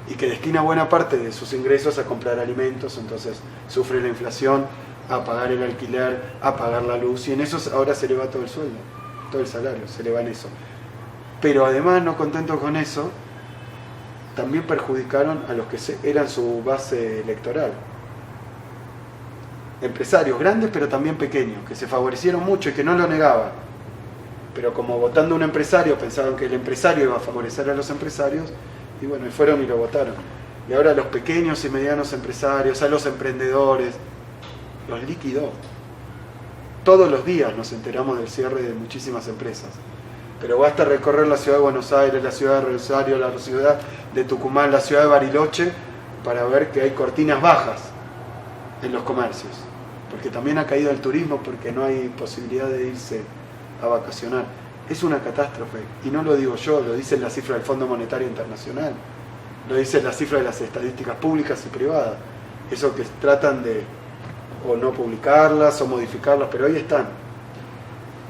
y que destina buena parte de sus ingresos a comprar alimentos, entonces sufre la inflación, a pagar el alquiler, a pagar la luz, y en eso ahora se le va todo el sueldo, todo el salario, se le va en eso. Pero además, no contentos con eso, también perjudicaron a los que eran su base electoral. Empresarios grandes pero también pequeños, que se favorecieron mucho y que no lo negaban. Pero como votando a un empresario pensaban que el empresario iba a favorecer a los empresarios, y bueno, y fueron y lo votaron. Y ahora a los pequeños y medianos empresarios, a los emprendedores, los liquidó. Todos los días nos enteramos del cierre de muchísimas empresas. Pero basta recorrer la ciudad de Buenos Aires, la ciudad de Rosario, la ciudad de Tucumán, la ciudad de Bariloche, para ver que hay cortinas bajas en los comercios. Porque también ha caído el turismo, porque no hay posibilidad de irse a vacacionar. Es una catástrofe, y no lo digo yo, lo dicen las cifras del Fondo Monetario Internacional, lo dicen las cifras de las estadísticas públicas y privadas, eso que tratan de o no publicarlas o modificarlas, pero ahí están.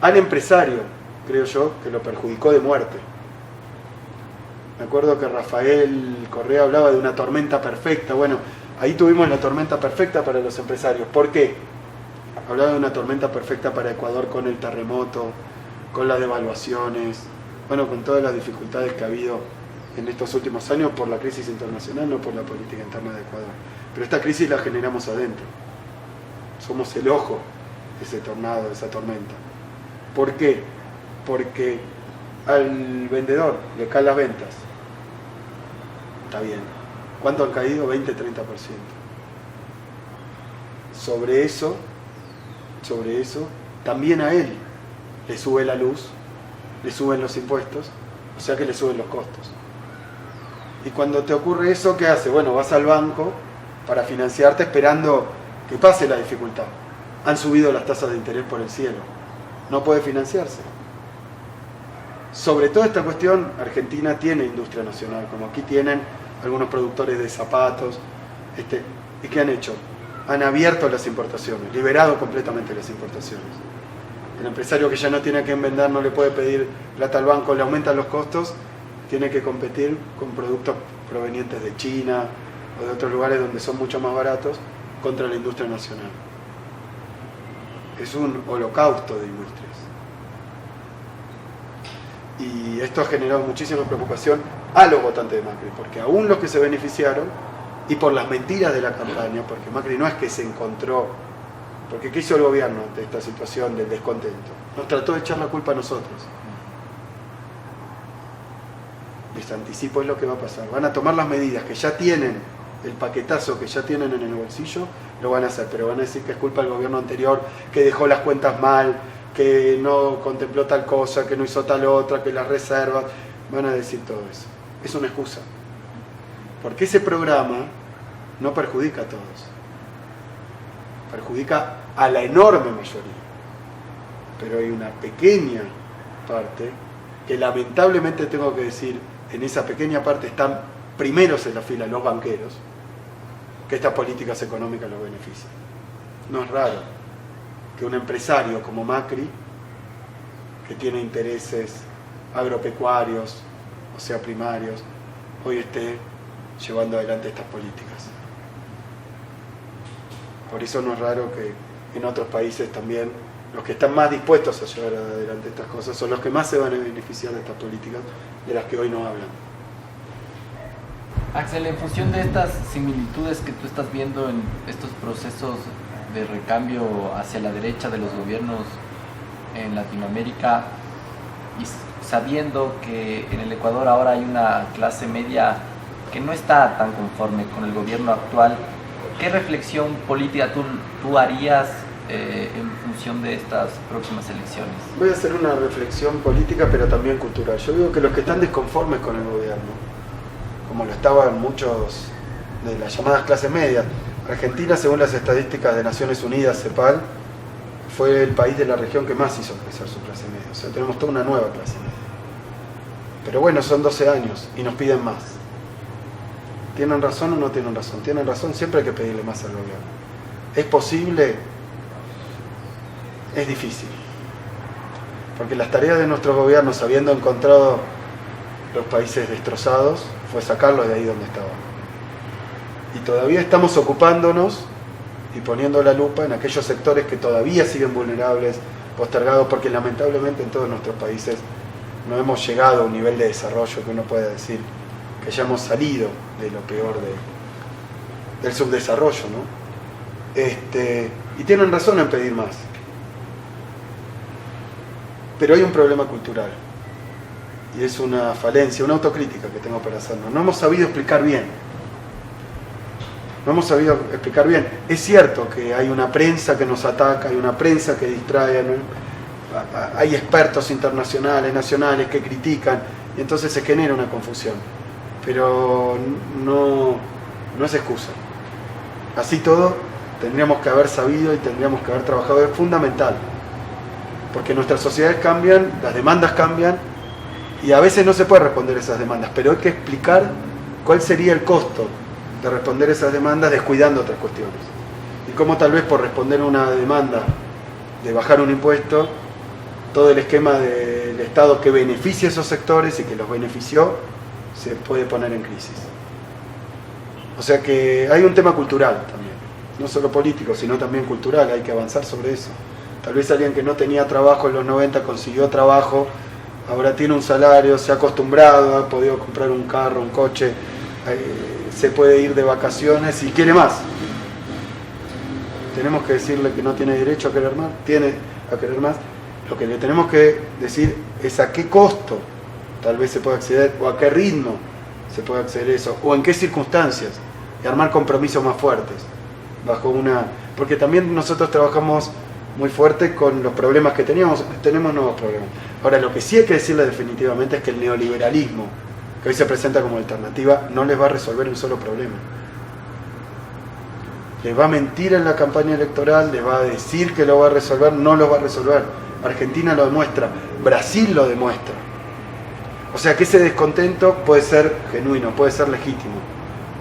Al empresario, creo yo, que lo perjudicó de muerte. Me acuerdo que Rafael Correa hablaba de una tormenta perfecta. Bueno, ahí tuvimos la tormenta perfecta para los empresarios. ¿Por qué? Hablaba de una tormenta perfecta para Ecuador con el terremoto, con las devaluaciones, bueno, con todas las dificultades que ha habido en estos últimos años por la crisis internacional, no por la política interna de Ecuador. Pero esta crisis la generamos adentro. Somos el ojo de ese tornado, de esa tormenta. ¿Por qué? Porque al vendedor le caen las ventas. Está bien. ¿Cuánto han caído? 20-30%. Sobre eso, también a él le sube la luz, le suben los impuestos, o sea que le suben los costos. Y cuando te ocurre eso, ¿qué hace? Bueno, vas al banco para financiarte esperando que pase la dificultad. Han subido las tasas de interés por el cielo. No puede financiarse. Sobre toda esta cuestión, Argentina tiene industria nacional, como aquí tienen algunos productores de zapatos. ¿Y qué han hecho? Han abierto las importaciones, liberado completamente las importaciones. El empresario que ya no tiene a quién vender, no le puede pedir plata al banco, le aumentan los costos, tiene que competir con productos provenientes de China o de otros lugares donde son mucho más baratos contra la industria nacional. Es un holocausto de industrias. Y esto ha generado muchísima preocupación a los votantes de Macri, porque aún los que se beneficiaron, y por las mentiras de la campaña, porque Macri no es que se encontró, porque ¿qué hizo el gobierno ante esta situación del descontento? Nos trató de echar la culpa a nosotros. Les anticipo es lo que va a pasar. Van a tomar las medidas que ya tienen, el paquetazo que ya tienen en el bolsillo, lo van a hacer, pero van a decir que es culpa del gobierno anterior, que dejó las cuentas mal, que no contempló tal cosa, que no hizo tal otra, que las reservas, van a decir todo eso. Es una excusa. Porque ese programa no perjudica a todos. Perjudica a la enorme mayoría. Pero hay una pequeña parte que lamentablemente tengo que decir, en esa pequeña parte están primeros en la fila los banqueros, que estas políticas económicas los benefician. No es raro que un empresario como Macri, que tiene intereses agropecuarios, o sea primarios, hoy esté llevando adelante estas políticas. Por eso no es raro que en otros países también los que están más dispuestos a llevar adelante estas cosas son los que más se van a beneficiar de estas políticas, de las que hoy no hablan. Axel, en función de estas similitudes que tú estás viendo en estos procesos de recambio hacia la derecha de los gobiernos en Latinoamérica, y sabiendo que en el Ecuador ahora hay una clase media que no está tan conforme con el gobierno actual, ¿qué reflexión política tú harías en función de estas próximas elecciones? Voy a hacer una reflexión política pero también cultural. Yo digo que los que están disconformes con el gobierno, como lo estaban muchos de las llamadas clases medias, Argentina, según las estadísticas de Naciones Unidas, CEPAL, fue el país de la región que más hizo crecer su clase media. O sea, tenemos toda una nueva clase media. Pero bueno, son 12 años y nos piden más. ¿Tienen razón o no tienen razón? Tienen razón, siempre hay que pedirle más al gobierno. ¿Es posible? Es difícil. Porque las tareas de nuestros gobiernos, habiendo encontrado los países destrozados, fue sacarlos de ahí donde estaban. Y todavía estamos ocupándonos y poniendo la lupa en aquellos sectores que todavía siguen vulnerables, postergados, porque lamentablemente en todos nuestros países no hemos llegado a un nivel de desarrollo que uno pueda decir que ya hemos salido de lo peor del subdesarrollo, ¿no? Y tienen razón en pedir más. Pero hay un problema cultural, y es una falencia, una autocrítica que tengo para hacernos. No hemos sabido explicar bien. No hemos sabido explicar bien. Es cierto que hay una prensa que nos ataca, hay una prensa que distrae, ¿no? Hay expertos internacionales, nacionales que critican, y entonces se genera una confusión. Pero no es excusa. Así todo, tendríamos que haber sabido y tendríamos que haber trabajado. Es fundamental. Porque nuestras sociedades cambian, las demandas cambian, y a veces no se puede responder esas demandas, pero hay que explicar cuál sería el costo de responder esas demandas descuidando otras cuestiones. Y cómo tal vez por responder una demanda de bajar un impuesto, todo el esquema del Estado que beneficia a esos sectores y que los benefició, se puede poner en crisis. O sea que hay un tema cultural también, no solo político, sino también cultural, hay que avanzar sobre eso. Tal vez alguien que no tenía trabajo en los 90 consiguió trabajo, ahora tiene un salario, se ha acostumbrado, ha podido comprar un carro, un coche, se puede ir de vacaciones y quiere más. Tenemos que decirle que no tiene derecho a querer más, tiene a querer más. Lo que le tenemos que decir es a qué costo tal vez se puede acceder, o a qué ritmo se puede acceder a eso, o en qué circunstancias, y armar compromisos más fuertes, porque también nosotros trabajamos muy fuerte con los problemas que tenemos nuevos problemas. Ahora, lo que sí hay que decirle definitivamente es que el neoliberalismo, que hoy se presenta como alternativa, no les va a resolver un solo problema. Les va a mentir en la campaña electoral, les va a decir que lo va a resolver, no lo va a resolver. Argentina lo demuestra, Brasil lo demuestra. O sea que ese descontento puede ser genuino, puede ser legítimo,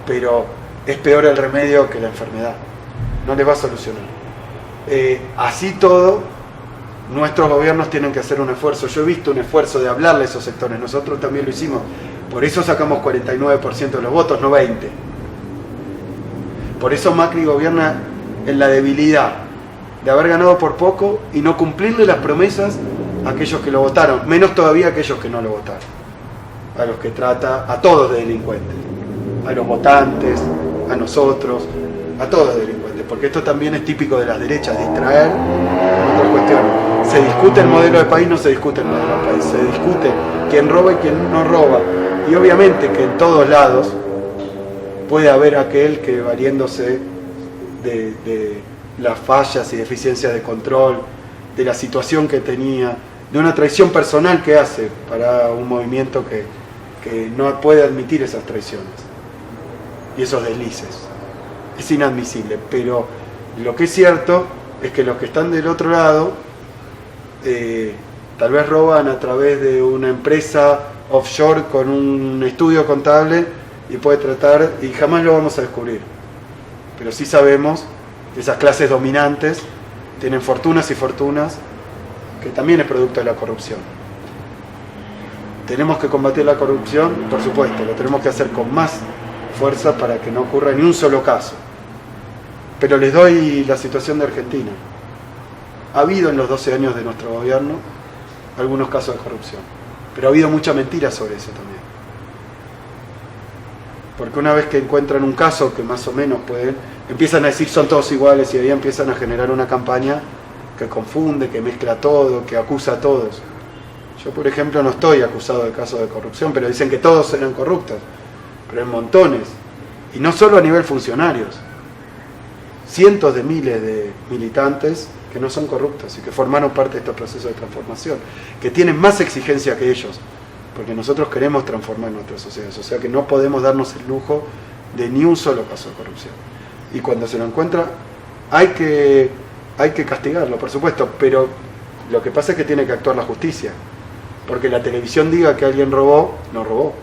pero es peor el remedio que la enfermedad. No les va a solucionar. Así todo, nuestros gobiernos tienen que hacer un esfuerzo. Yo he visto un esfuerzo de hablarle a esos sectores, nosotros también lo hicimos. Por eso sacamos 49% de los votos, no 20%. Por eso Macri gobierna en la debilidad de haber ganado por poco y no cumplirle las promesas a aquellos que lo votaron, menos todavía a aquellos que no lo votaron, a los que trata a todos de delincuentes, a los votantes, a nosotros, a todos de delincuentes, porque esto también es típico de las derechas, distraer con otras cuestiones. Se discute el modelo de país, no se discute el modelo de país, se discute quién roba y quién no roba, y obviamente que en todos lados puede haber aquel que, valiéndose de las fallas y deficiencias de control, de la situación que tenía, de una traición personal que hace para un movimiento que no puede admitir esas traiciones y esos deslices. Es inadmisible, pero lo que es cierto es que los que están del otro lado tal vez roban a través de una empresa offshore con un estudio contable y puede tratar, y jamás lo vamos a descubrir, pero sí sabemos que esas clases dominantes tienen fortunas y fortunas, que también es producto de la corrupción. ¿Tenemos que combatir la corrupción? Por supuesto, lo tenemos que hacer con más fuerza para que no ocurra ni un solo caso. Pero les doy la situación de Argentina. Ha habido en los 12 años de nuestro gobierno algunos casos de corrupción, pero ha habido mucha mentira sobre eso también. Porque una vez que encuentran un caso que más o menos pueden, empiezan a decir son todos iguales y ahí empiezan a generar una campaña que confunde, que mezcla todo, que acusa a todos. Yo, por ejemplo, no estoy acusado de casos de corrupción, pero dicen que todos eran corruptos, pero en montones, y no solo a nivel funcionarios, cientos de miles de militantes que no son corruptos y que formaron parte de este proceso de transformación, que tienen más exigencia que ellos, porque nosotros queremos transformar nuestras sociedades, o sea que no podemos darnos el lujo de ni un solo caso de corrupción. Y cuando se lo encuentra, hay que castigarlo, por supuesto, pero lo que pasa es que tiene que actuar la justicia, porque la televisión diga que alguien robó, no robó.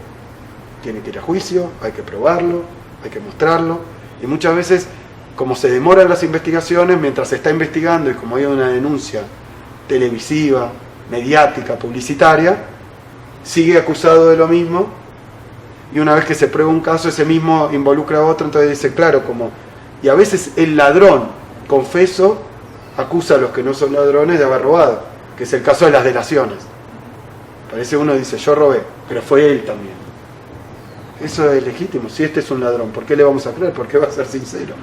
Tiene que ir a juicio, hay que probarlo, hay que mostrarlo, y muchas veces, como se demoran las investigaciones, mientras se está investigando y como hay una denuncia televisiva, mediática, publicitaria, sigue acusado de lo mismo, y una vez que se prueba un caso, ese mismo involucra a otro, entonces dice, claro, como... Y a veces el ladrón, confeso, acusa a los que no son ladrones de haber robado, que es el caso de las delaciones. Parece uno dice, yo robé, pero fue él también. Eso es legítimo, si este es un ladrón, ¿por qué le vamos a creer? ¿Por qué va a ser sincero?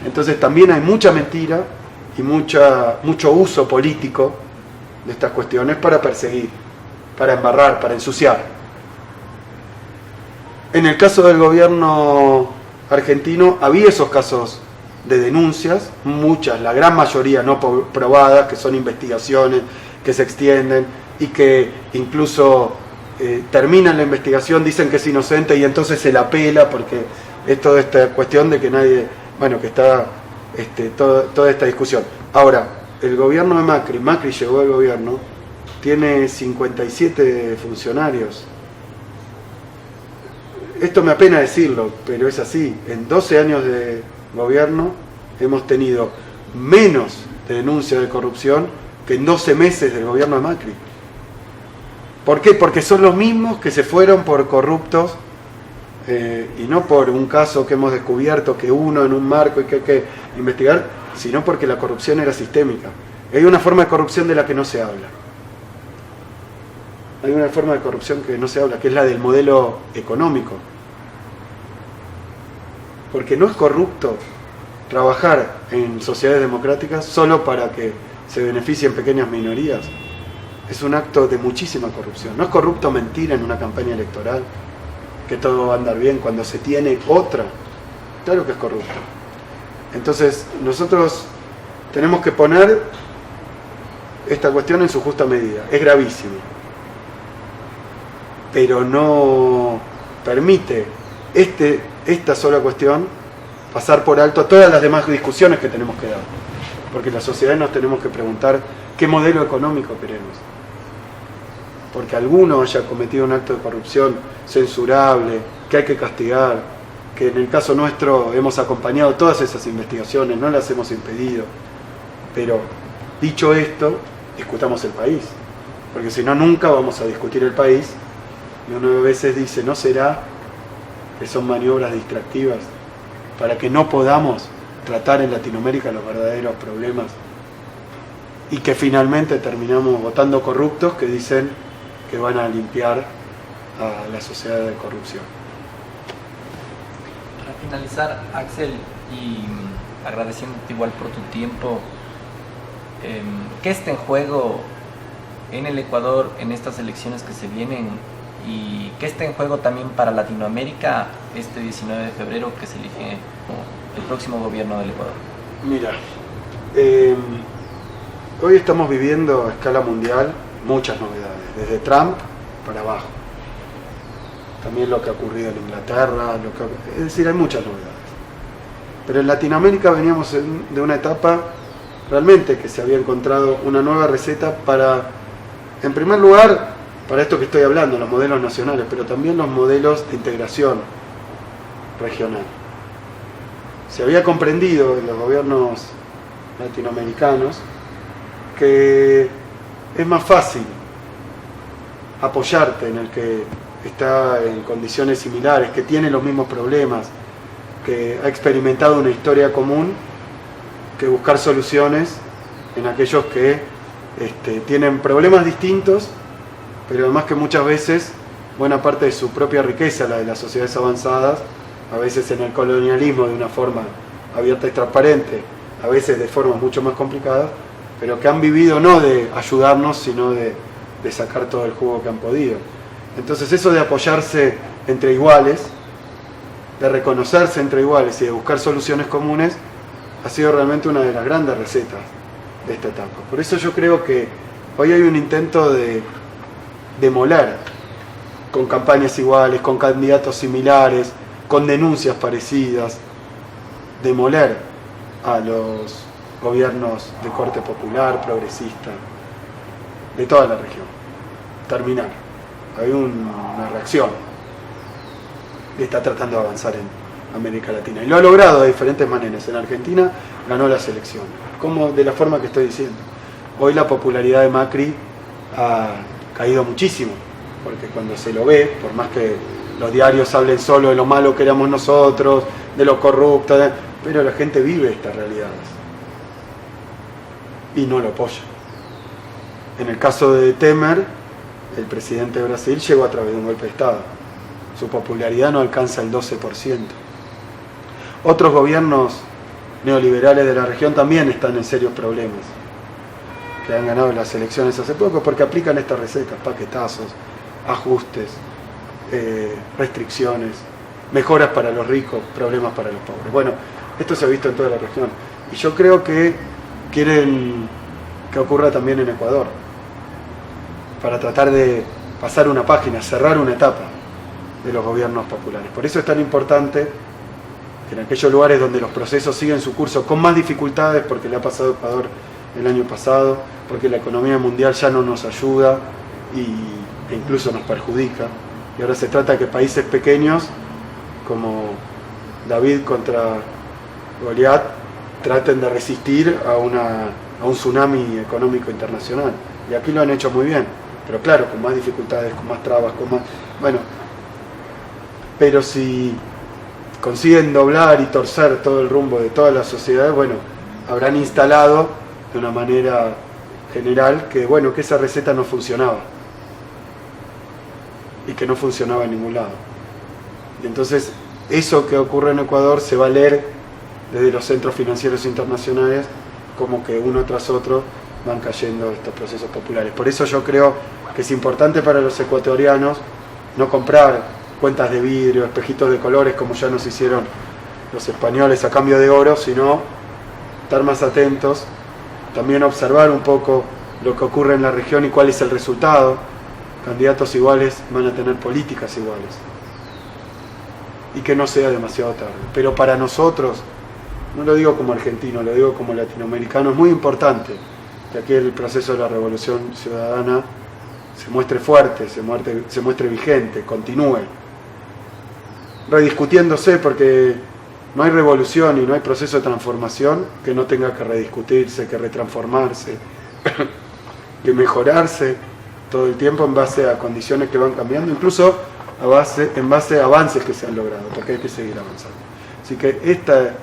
Entonces también hay mucha mentira y mucho uso político de estas cuestiones para perseguir, para embarrar, para ensuciar. En el caso del gobierno argentino había esos casos de denuncias, muchas, la gran mayoría no probadas, que son investigaciones que se extienden y que incluso terminan la investigación, dicen que es inocente y entonces se la apela porque es toda esta cuestión de que nadie, bueno, que está toda esta discusión. Ahora, el gobierno de Macri llegó al gobierno, tiene 57 funcionarios. Esto me apena decirlo, pero es así. En 12 años de gobierno hemos tenido menos de denuncias de corrupción que en 12 meses del gobierno de Macri. ¿Por qué? Porque son los mismos que se fueron por corruptos y no por un caso que hemos descubierto que uno en un marco y que hay que investigar, sino porque la corrupción era sistémica. Hay una forma de corrupción de la que no se habla. Hay una forma de corrupción que no se habla, que es la del modelo económico. Porque no es corrupto trabajar en sociedades democráticas solo para que se beneficien pequeñas minorías. Es un acto de muchísima corrupción. No es corrupto mentir en una campaña electoral, que todo va a andar bien cuando se tiene otra. Claro que es corrupto. Entonces, nosotros tenemos que poner esta cuestión en su justa medida. Es gravísimo. Pero no permite esta sola cuestión pasar por alto todas las demás discusiones que tenemos que dar. Porque la sociedad nos tenemos que preguntar qué modelo económico queremos. Porque alguno haya cometido un acto de corrupción censurable, que hay que castigar, que en el caso nuestro hemos acompañado todas esas investigaciones, no las hemos impedido. Pero dicho esto, discutamos el país. Porque si no, nunca vamos a discutir el país. Y uno a veces dice, ¿no será que son maniobras distractivas para que no podamos tratar en Latinoamérica los verdaderos problemas y que finalmente terminamos votando corruptos que dicen que van a limpiar a la sociedad de corrupción. Para finalizar, Axel, y agradeciéndote igual por tu tiempo, ¿qué está en juego en el Ecuador en estas elecciones que se vienen? ¿Y qué está en juego también para Latinoamérica este 19 de febrero que se elige el próximo gobierno del Ecuador? Mira, hoy estamos viviendo a escala mundial muchas novedades, desde Trump para abajo. También lo que ha ocurrido en Inglaterra, es decir, hay muchas novedades. Pero en Latinoamérica veníamos de una etapa realmente que se había encontrado una nueva receta para, en primer lugar, para esto que estoy hablando, los modelos nacionales, pero también los modelos de integración regional. Se había comprendido en los gobiernos latinoamericanos que es más fácil apoyarte en el que está en condiciones similares, que tiene los mismos problemas, que ha experimentado una historia común, que buscar soluciones en aquellos que tienen problemas distintos, pero además que muchas veces buena parte de su propia riqueza, la de las sociedades avanzadas, a veces en el colonialismo de una forma abierta y transparente, a veces de formas mucho más complicadas, pero que han vivido no de ayudarnos, sino de sacar todo el jugo que han podido. Entonces eso de apoyarse entre iguales, de reconocerse entre iguales y de buscar soluciones comunes, ha sido realmente una de las grandes recetas de esta etapa. Por eso yo creo que hoy hay un intento de demoler con campañas iguales, con candidatos similares, con denuncias parecidas, demoler a los gobiernos de corte popular, progresista, de toda la región. Terminar. Hay una reacción que está tratando de avanzar en América Latina. Y lo ha logrado de diferentes maneras. En Argentina ganó las elecciones. Como de la forma que estoy diciendo. Hoy la popularidad de Macri ha caído muchísimo. Porque cuando se lo ve, por más que los diarios hablen solo de lo malo que éramos nosotros, de lo corrupto, pero la gente vive estas realidades. Y no lo apoya. En el caso de Temer, el presidente de Brasil llegó a través de un golpe de Estado. Su popularidad no alcanza el 12%. Otros gobiernos neoliberales de la región también están en serios problemas, que han ganado las elecciones hace poco porque aplican estas recetas, paquetazos, ajustes, restricciones, mejoras para los ricos, problemas para los pobres. Bueno, esto se ha visto en toda la región. Y yo creo que quieren que ocurra también en Ecuador, para tratar de pasar una página, cerrar una etapa de los gobiernos populares. Por eso es tan importante que en aquellos lugares donde los procesos siguen su curso con más dificultades, porque le ha pasado a Ecuador el año pasado, porque la economía mundial ya no nos ayuda e incluso nos perjudica, y ahora se trata de que países pequeños como David contra Goliat traten de resistir a un tsunami económico internacional, y aquí lo han hecho muy bien, pero claro, con más dificultades, con más trabas, con más... Bueno, pero si consiguen doblar y torcer todo el rumbo de todas las sociedades, bueno, habrán instalado de una manera general que, bueno, que esa receta no funcionaba y que no funcionaba en ningún lado. Y entonces eso que ocurre en Ecuador se va a leer desde los centros financieros internacionales como que uno tras otro van cayendo estos procesos populares. Por eso yo creo que es importante para los ecuatorianos no comprar cuentas de vidrio, espejitos de colores como ya nos hicieron los españoles a cambio de oro, sino estar más atentos, también observar un poco lo que ocurre en la región y cuál es el resultado. Candidatos iguales van a tener políticas iguales. Y que no sea demasiado tarde. Pero para nosotros, no lo digo como argentino, lo digo como latinoamericano, es muy importante que aquí el proceso de la revolución ciudadana se muestre fuerte, se muestre vigente, continúe. Rediscutiéndose, porque no hay revolución y no hay proceso de transformación que no tenga que rediscutirse, que retransformarse, que mejorarse todo el tiempo en base a condiciones que van cambiando, incluso en base a avances que se han logrado, porque hay que seguir avanzando. Así que este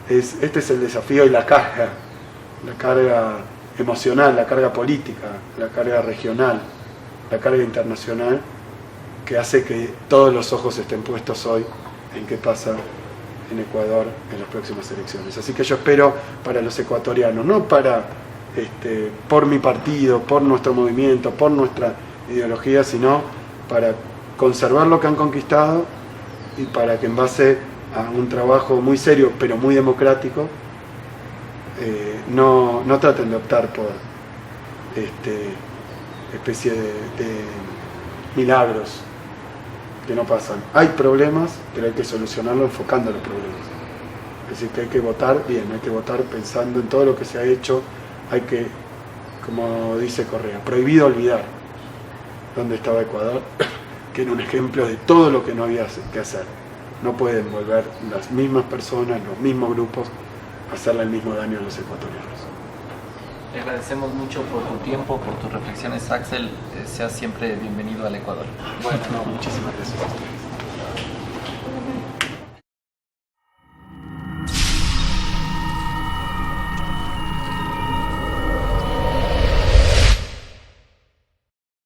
es el desafío y la carga emocional, la carga política, la carga regional, la carga internacional, que hace que todos los ojos estén puestos hoy en qué pasa en Ecuador en las próximas elecciones. Así que yo espero para los ecuatorianos, no para por mi partido, por nuestro movimiento, por nuestra ideología, sino para conservar lo que han conquistado y para que en base a un trabajo muy serio pero muy democrático no traten de optar por especie de milagros que no pasan. Hay problemas, pero hay que solucionarlos enfocando los problemas. Es decir, que hay que votar bien, hay que votar pensando en todo lo que se ha hecho. Hay que, como dice Correa, prohibido olvidar dónde estaba Ecuador, que era un ejemplo de todo lo que no había que hacer. No pueden volver las mismas personas, los mismos grupos, a hacerle el mismo daño a los ecuatorianos. Te agradecemos mucho por tu tiempo, por tus reflexiones, Axel. Seas siempre bienvenido al Ecuador. Bueno, muchísimas gracias a ustedes.